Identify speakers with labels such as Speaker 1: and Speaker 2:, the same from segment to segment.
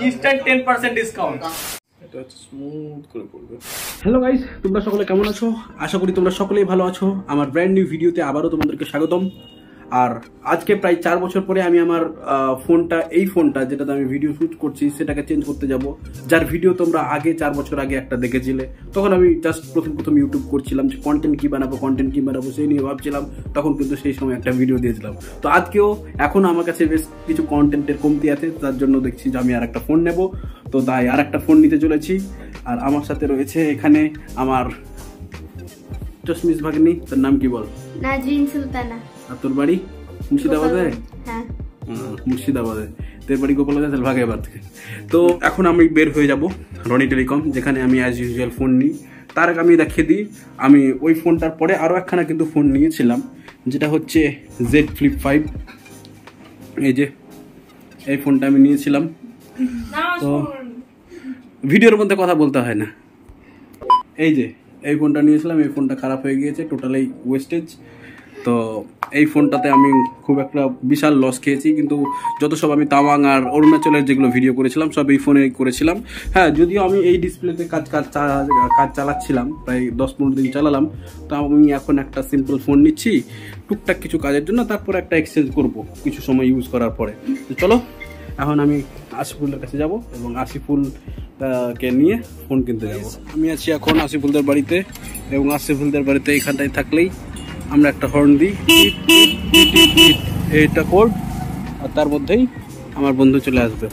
Speaker 1: Instant 10% discount. এটা হচ্ছে smooth করে পড়বে। হ্যালো গাইস, তোমরা সকলে কেমন আছো? আশা করি তোমরা সকলেই ভালো আছো। আমার ব্র্যান্ড নিউ ভিডিওতে আবারও তোমাদেরকে স্বাগতম। আর আজকে প্রায় 4 বছর পরে আমি আমার এই ফোনটা যেটাতে আমি ভিডিও শুট করছি সেটাকে চেঞ্জ করতে যাব, যার ভিডিও তোমরা আগে 4 বছর আগে একটা দেখেছিলে। তখন আমি জাস্ট প্রথম ইউটিউব করছিলাম যে কন্টেন্ট কি বানাবো সেই নিয়ে ভাবছিলাম। তখন কিন্তু সেই সময় একটা ভিডিও দিয়েছিলাম। তো আজকেও এখন আমার কাছে বেশ কিছু কন্টেন্টের কমতি আছে, তার জন্য দেখছি যে আমি আর একটা ফোন নেব। তো তাই আর একটা ফোন নিতে চলেছি। আর আমার সাথে রয়েছে এখানে আমার চশমিস ভাগ্নি। তার নাম কি বল?
Speaker 2: নাজরিন সুলতানা।
Speaker 1: আর তোর বাড়ি মুর্শিদাবাদে?
Speaker 2: হ্যাঁ,
Speaker 1: মুর্শিদাবাদে। তোর বাড়ি গোপালগঞ্জ ভাগাইবার থেকে। তো এখন আমি বের হয়ে যাব রনি টেলিকম, যেখানে আমি অ্যাজ ইউজুয়াল ফোন নিই। তার আগে আমি দেখিয়ে দিই, আমি ওই ফোনটার পরে আরও একখানা কিন্তু ফোন নিয়েছিলাম, যেটা হচ্ছে জেড ফ্লিপ 5। এই যে এই ফোনটা আমি নিয়েছিলাম। তো ভিডিওর মধ্যে কথা বলতে হয় না। এই যে এই ফোনটা নিয়েছিলাম, এই ফোনটা খারাপ হয়ে গিয়েছে, টোটালি ওয়েস্টেজ। তো এই ফোনটাতে আমি খুব একটা বিশাল লস খেয়েছি। কিন্তু যত সব আমি তাওয়াং আর অরুণাচলের যেগুলো ভিডিও করেছিলাম সব এই ফোনে করেছিলাম। হ্যাঁ, যদিও আমি এই ডিসপ্লেতে কাজ চালাচ্ছিলাম, প্রায় 10-15 দিন চালালাম। তো আমি এখন একটা সিম্পল ফোন নিচ্ছি টুকটাক কিছু কাজের জন্য, তারপরে একটা এক্সচেঞ্জ করব কিছু সময় ইউজ করার পরে। তো চলো এখন আমি আসিফুলের কাছে যাব এবং আসিফুলকে নিয়ে ফোন কিনতে যাব। আমি আছি এখন আসিফুলদের বাড়িতে, এবং আসিফুলদের বাড়িতে এখানটায় থাকলেই আমরা একটা হর্ন দিই, এইটা কোড, আর তার মধ্যেই আমার বন্ধু চলে আসবে।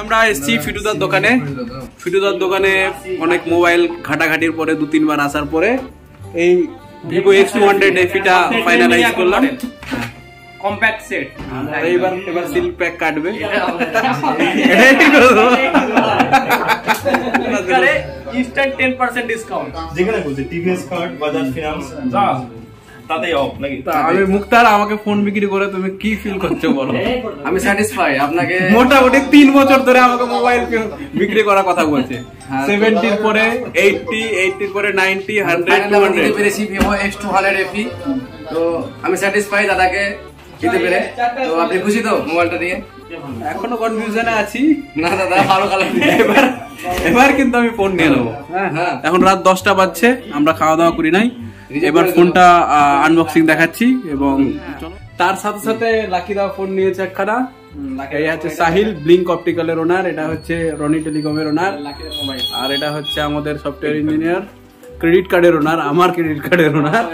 Speaker 1: আমরা এসেছি ফিটুদার দোকানে। ফিটুদার দোকানে অনেক মোবাইল ঘাটাঘাটির পরে 2-3 বার আসার পরে এই ভিভো X200 FE-টা ফাইনালাইজ করলাম।
Speaker 3: Compact set.
Speaker 1: এবার সিল প্যাক কাটবে।
Speaker 3: Instant 10% discount.
Speaker 4: যেখানে বলছে টিভিএস কার্ড, বাজাজ ফিনান্স তাতেই অফ নাকি?
Speaker 1: আমি মুক্তার, আমাকে ফোন বিক্রি করে তুমি কি ফিল করছো বলো?
Speaker 5: আমি স্যাটিসফাই। আপনাকে
Speaker 1: মোটামুটি 3 বছর ধরে আমাকে মোবাইল বিক্রি করার কথা বলছে। 70 পরে 80 পরে 90, 100, 200
Speaker 5: পেরেছি ভিভো X200 FE। তো আমি স্যাটিসফাই দাদাকে দিতে পেরে। তো আপনি খুশি তো মোবাইলটা নিয়ে?
Speaker 1: এখনো কনফিউশনে আছি।
Speaker 5: না দাদা, ভালো কালার।
Speaker 1: এবার কিন্তু আমি ফোন নিয়ে নেবো।
Speaker 5: হ্যাঁ,
Speaker 1: এখন রাত 10টা বাজছে, আমরা খাওয়া দাওয়া করি নাই। এবার ফোনটা আনবক্সিং দেখাচ্ছি। এবং তার সাথে সাথে লাকিদা ফোন নিয়েছে একখানা। এই হচ্ছে সাহিল, ব্লিঙ্ক অপটিক্যালের ওনার। এটা হচ্ছে রনি টেলিকমের ওনার। আর এটা হচ্ছে আমাদের সফটওয়্যার ইঞ্জিনিয়ার, ক্রেডিট কার্ডের ওনার, আমার ক্রেডিট কার্ডের ওনার।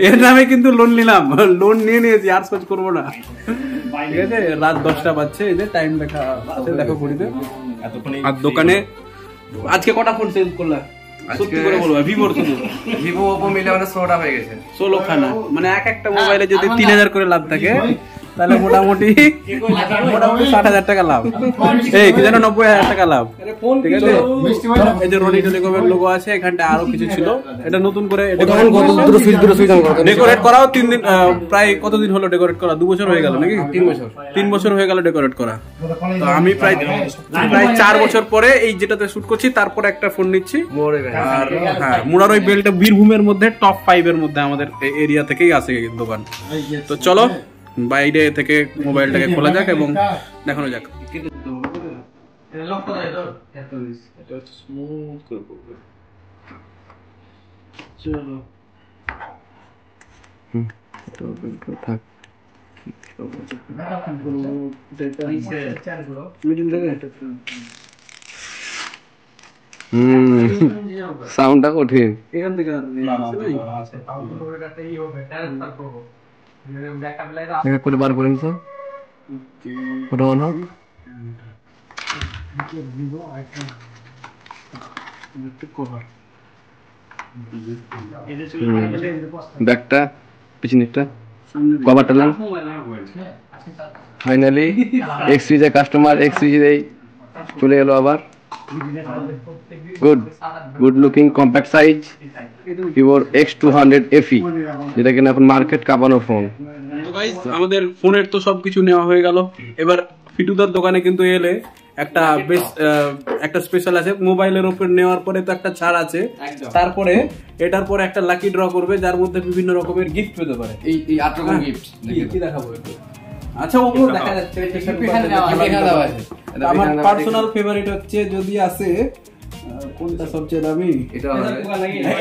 Speaker 1: এর নামে কিন্তু লোন নিলাম, লোন নিয়ে নিয়েছি, আর সোচ করবো না। ঠিক আছে, রাত 10টা বাজছে। এই যে টাইম দেখা আছে, দেখো ঘড়িতে। আর দোকানে আজকে কটা ফোন সেল করলা? সত্যি করে বলবো, ভিভোর শুধু
Speaker 5: ভিভো ওপো মিলে আমাদের 16টা হয়ে গেছে।
Speaker 1: 16 খানা, মানে একটা মোবাইলে যদি 3000 করে লাভ থাকে তাহলে মোটামুটি 60,000 টাকা লাভ। এই কি যেন 90,000 টাকা লাভ। ঠিক আছে, এই যে রনি টেলিকমের লোগো আছে, এখানটা আরো কিছু ছিল। এটা নতুন করে ডেকোরেট করাও 3 দিন, প্রায় কতদিন হলো ডেকোরেট করা? 2 বছর হয়ে গেল নাকি? 3 বছর হয়ে গেল ডেকোরেট করা। তো আমি প্রায় 4 বছর পরে এই যেটাতে শুট করছি তারপরে একটা ফোন নিচ্ছি। আর হ্যাঁ, মুরার ওই বেলটা বীরভূমের মধ্যে টপ 5 এর মধ্যে আমাদের এরিয়া থেকেই আসে দোকান। তো চলো বাইরে থেকে মোবাইলটাকে খোলা যাক এবং দেখানো যাক।
Speaker 5: সাউন্ডটা কঠিন।
Speaker 1: এখান থেকে
Speaker 5: করে বার করেন তো, ওটা অন হোক। ব্যাগটা পিছনেরটা কভারটা নেন। ফাইনালি এক্স সিরিজের কাস্টমার এক্স সিরিজেই চলে এলো আবার। গুড লুকিং কম্প্যাক্ট সাইজ ভিভোর X200 FE, যেটা কিনা এখন মার্কেট কাঁপানো ফোন।
Speaker 1: আমাদের ফোনের তো সবকিছু নেওয়া হয়ে গেল। এবার ফিটুদার দোকানে কিন্তু এলে একটা বেশ একটা স্পেশাল আছে। মোবাইলের উপর নেওয়ার পরে তো একটা ছাড় আছে, তারপরে এটার পরে একটা লাকি ড্র করবে যার মধ্যে বিভিন্ন রকমের গিফট পেতে পারে।
Speaker 5: এই 8 রকম গিফট
Speaker 1: কি দেখাবো? আচ্ছা ওগুলো দেখা যাচ্ছে আমার পার্সোনাল ফেভারিট হচ্ছে যদি আছে কোনটা সবচেয়ে দামি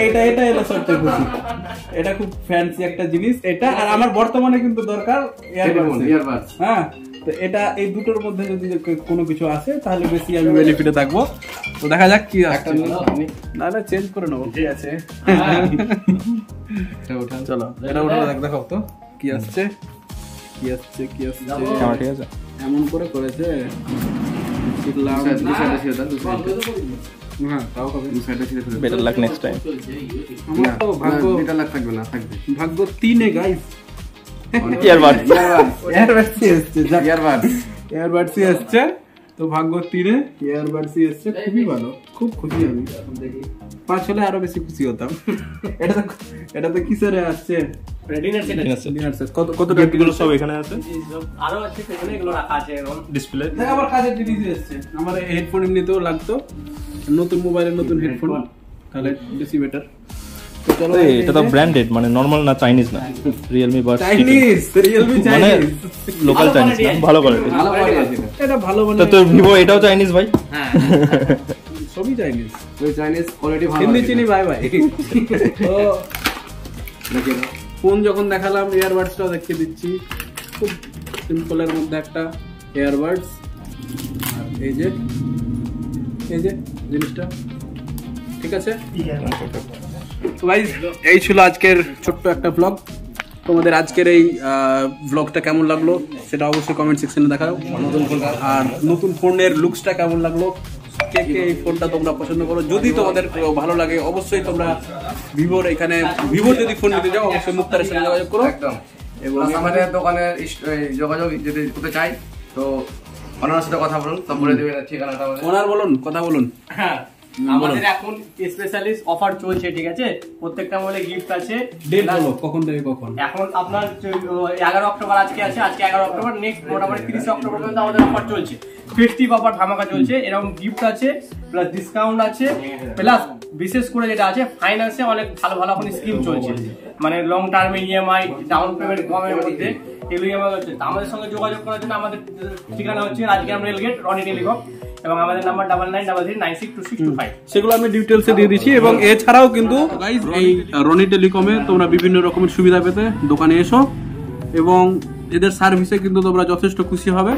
Speaker 1: এটা এলো সবচেয়ে খুশি এটা খুব ফ্যান্সি একটা জিনিস এটা আর আমার বর্তমানে কিন্তু দরকার ইয়ারবাডস হ্যাঁ তো এটা এই দুটোর মধ্যে যদি কোনো কিছু আসে তাহলে বেশি আমি বেনিফিটে থাকবো তো দেখা যাক কি আসছে না না চেঞ্জ করে নেবো কি আছে চলো এটা ওটা দেখো তো কি আসছে কি আসছে ঠিক আছে এমন করে করেছে শিখলাম হ্যাঁ তাও হবে
Speaker 2: বেটার লাক নেক্সট টাইম
Speaker 1: আমার তো ভাগ্য
Speaker 5: বেটার লাগ থাকবে না থাকবে
Speaker 1: ভাগ্য 3 এ গাইস এয়ারবাডস আসছে তো ভাগ্য 3 এ এয়ারবাডস আসছে খুবই ভালো খুব খুশি আমি 5 হলে আরো বেশি খুশি হতাম এটা তো কিসের আসছে
Speaker 3: রেডিনেস সেট
Speaker 1: কত
Speaker 2: গিফটগুলো সব এখানে আছে
Speaker 3: আরো আছে সেখানে এগুলো রাখা আছে এখন
Speaker 2: ডিসপ্লে
Speaker 1: দেখ আমার কাজের জিনিস আসছে আমার হেডফোন এমনিতেও লাগতো নতুন মোবাইলের নতুন হেডফোন তাহলে বেশি বেটার তো চলো
Speaker 2: এটা তো ব্র্যান্ডেড মানে নরমাল না চাইনিজ না Realme বাট
Speaker 1: চাইনিজ Realme
Speaker 2: মানে
Speaker 1: চাইনিজ
Speaker 2: লোকাল চাইনিজ না ভালো কোয়ালিটি
Speaker 5: ভালো কোয়ালিটি আছে
Speaker 1: এটা ভালো মানে
Speaker 2: তো Vivo এটাও চাইনিজ ভাই
Speaker 3: হ্যাঁ
Speaker 1: সবই চাইনিজ
Speaker 5: ওই চাইনিজ কোয়ালিটি ভালো
Speaker 1: হিন্দি চিনি বাই বাই তো ফোন যখন দেখালাম ইয়ারবাডসটাও দেখিয়ে দিচ্ছি খুব সিম্পলের মধ্যে একটা ইয়ারবাডস আর এই যে জিনিসটা ঠিক আছে তো গাইস এই ছিল আজকের ছোট্ট একটা ব্লগ তোমাদের আজকের এই ব্লগটা কেমন লাগলো সেটা অবশ্যই কমেন্ট সেকশনে দেখাও আর নতুন ফোনের লুকসটা কেমন লাগলো কে কে এই ফোনটা তোমরা পছন্দ করো যদি তোমাদের ভালো লাগে অবশ্যই তোমরা ভিভোর এখানে ভিভোর যদি ফোন নিতে যাও অবশ্যই মুক্তারের সঙ্গে যোগাযোগ করো
Speaker 5: একদম এবং আমাদের দোকানের যোগাযোগ যদি করতে চাই তো ওনার সাথে কথা বলুন সব বলে দেবেন ঠিকানাটা আমাদের
Speaker 1: ওনার বলুন কথা বলুন
Speaker 3: হ্যাঁ আমাদের এখন স্পেশালিস্ট অফার চলছে ঠিক আছে প্রত্যেকটা মোবাইলে গিফট আছে
Speaker 1: ডেট বলো কখন থেকে কখন
Speaker 3: এখন আপনার 11 অক্টোবর আজকে আছে আজকে 11 অক্টোবর নেক্সট মোটামুটি 30 অক্টোবর পর্যন্ত আমাদের অফার চলছে ফেস্টিভ অফার ধামাকা চলছে এরকম গিফট আছে প্লাস ডিসকাউন্ট আছে প্লাস বিশেষ করে যেটা আছে ফাইন্যান্সে অনেক ভালো ভালো এখন স্কিম চলছে মানে লং টার্মে ইএমআই ডাউন পেমেন্ট কমের মধ্যে এগুলো ইএমআই হচ্ছে আমাদের সঙ্গে যোগাযোগ করার জন্য আমাদের ঠিকানা হচ্ছে রাজগ্রাম রেলগেট রনি টেলিকম এবং আমাদের নাম্বার 9933962625
Speaker 1: সেগুলো আমি ডিটেলসে দিয়ে দিচ্ছি এবং এছাড়াও কিন্তু গাইস এই রনি টেলিকমে তোমরা বিভিন্ন রকমের সুবিধা পেতে দোকানে এসো এবং এদের সার্ভিসে কিন্তু তোমরা যথেষ্ট খুশি হবে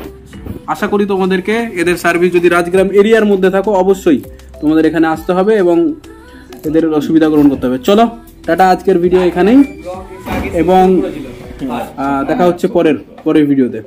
Speaker 1: আশা করি তোমাদেরকে এদের সার্ভিস যদি রাজগ্রাম এরিয়ার মধ্যে থাকো অবশ্যই তোমাদের এখানে আসতে হবে এবং এদের অসুবিধা গ্রহণ করতে হবে চলো টাটা আজকের ভিডিও এখানেই এবং দেখা হচ্ছে পরের ভিডিওতে